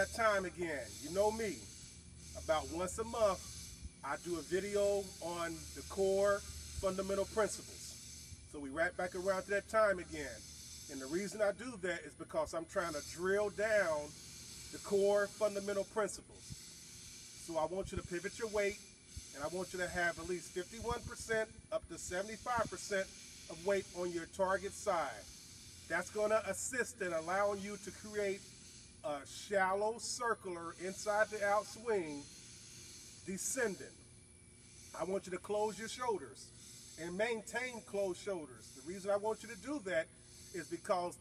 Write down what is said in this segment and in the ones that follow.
that time again. You know me. About once a month, I do a video on the core fundamental principles. So we right back around to that time again. And the reason I do that is because I'm trying to drill down the core fundamental principles. So I want you to pivot your weight, and I want you to have at least 51% up to 75% of weight on your target side. That's going to assist in allowing you to create a shallow circular inside the out swing descending. I want you to close your shoulders and maintain closed shoulders. The reason I want you to do that is because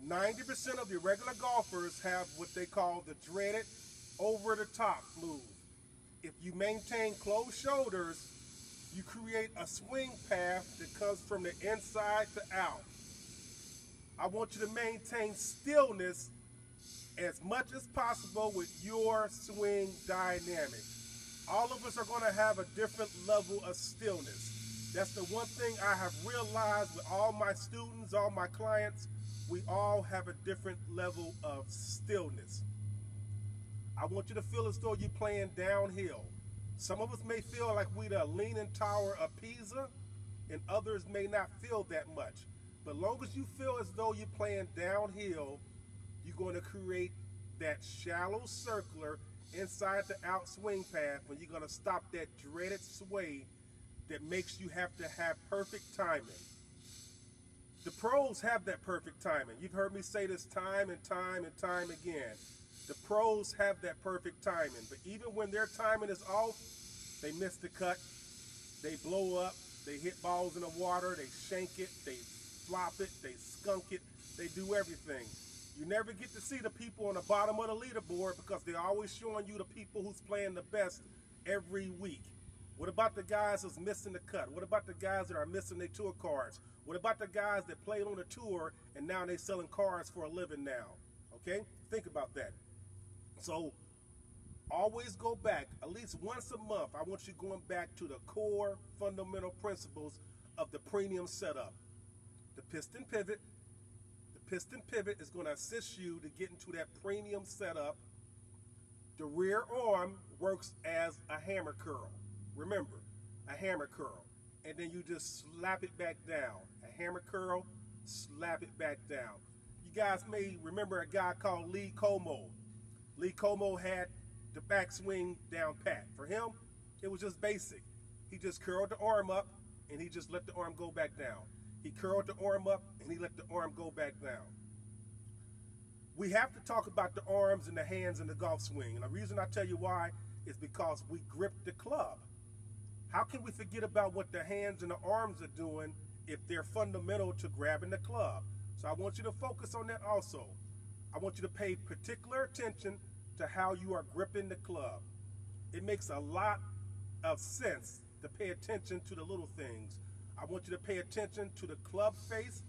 90% of your regular golfers have what they call the dreaded over the top move. If you maintain closed shoulders, you create a swing path that comes from the inside to out. I want you to maintain stillness as much as possible with your swing dynamic. All of us are going to have a different level of stillness. That's the one thing I have realized with all my students, all my clients. We all have a different level of stillness. I want you to feel as though you're playing downhill. Some of us may feel like we're the Leaning Tower of Pisa, and others may not feel that much. But long as you feel as though you're playing downhill, you're going to create that shallow circular inside the out swing path when you're going to stop that dreaded sway that makes you have to have perfect timing. The pros have that perfect timing. You've heard me say this time and time and time again. The pros have that perfect timing, but even when their timing is off, they miss the cut, they blow up, they hit balls in the water, they shank it, they flop it, they skunk it, they do everything. You never get to see the people on the bottom of the leaderboard because they're always showing you the people who's playing the best every week. What about the guys who's missing the cut? What about the guys that are missing their tour cards? What about the guys that played on the tour and now they're selling cars for a living now? Okay? Think about that. So always go back, at least once a month, I want you going back to the core fundamental principles of the premium setup. The piston pivot. The piston pivot is going to assist you to get into that premium setup. The rear arm works as a hammer curl. Remember, a hammer curl. And then you just slap it back down. A hammer curl, slap it back down. You guys may remember a guy called Lee Como. Lee Como had the backswing down pat. For him, it was just basic. He just curled the arm up and he just let the arm go back down. He curled the arm up and he let the arm go back down. We have to talk about the arms and the hands in the golf swing. And the reason I tell you why is because we grip the club. How can we forget about what the hands and the arms are doing if they're fundamental to grabbing the club? So I want you to focus on that also. I want you to pay particular attention to how you are gripping the club. It makes a lot of sense to pay attention to the little things. I want you to pay attention to the club face,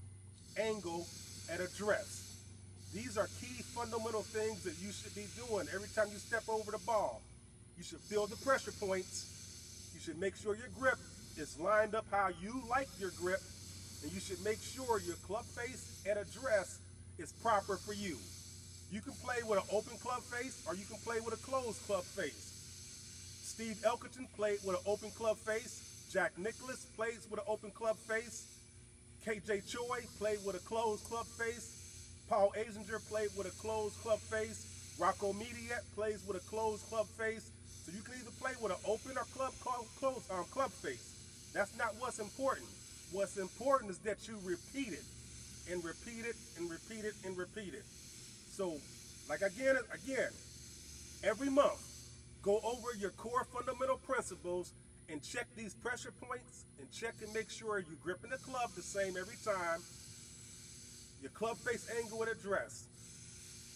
angle, and address. These are key fundamental things that you should be doing every time you step over the ball. You should feel the pressure points. You should make sure your grip is lined up how you like your grip, and you should make sure your club face and address is proper for you. You can play with an open club face or you can play with a closed club face. Steve Elkerton played with an open club face. Jack Nicklaus plays with an open club face. KJ Choi played with a closed club face. Paul Azinger played with a closed club face. Rocco Mediat plays with a closed club face. So you can either play with an open or closed club face. That's not what's important. What's important is that you repeat it and repeat it and repeat it and repeat it. So, like again, every month, go over your core fundamental principles and check these pressure points and check and make sure you're gripping the club the same every time. Your club face angle and address.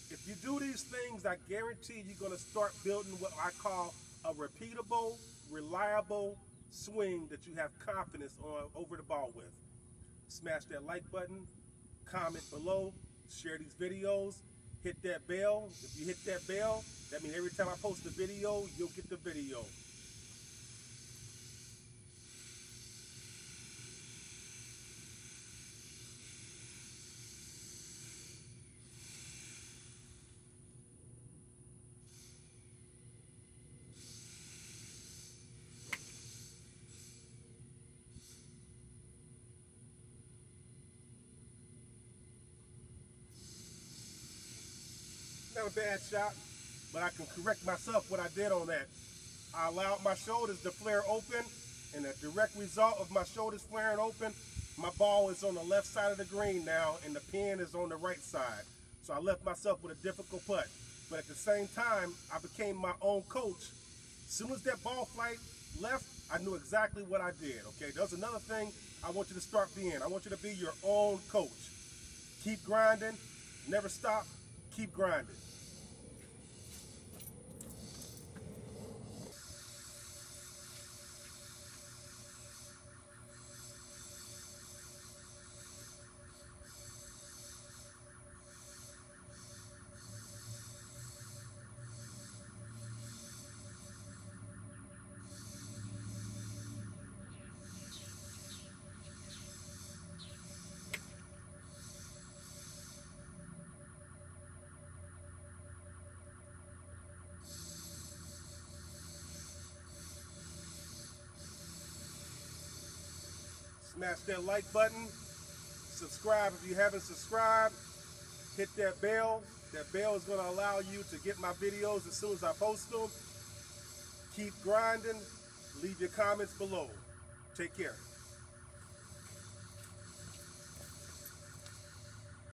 If you do these things, I guarantee you're going to start building what I call a repeatable, reliable swing that you have confidence on over the ball with. Smash that like button, comment below, share these videos, hit that bell. If you hit that bell, that means every time I post a video, you'll get the video. a bad shot, but I can correct myself what I did on that. I allowed my shoulders to flare open, and the direct result of my shoulders flaring open, my ball is on the left side of the green now, and the pin is on the right side. So I left myself with a difficult putt. But at the same time, I became my own coach. As soon as that ball flight left, I knew exactly what I did, okay? That's another thing I want you to start being. I want you to be your own coach. Keep grinding, never stop, keep grinding. Smash that like button. Subscribe if you haven't subscribed. Hit that bell. That bell is going to allow you to get my videos as soon as I post them. Keep grinding. Leave your comments below. Take care.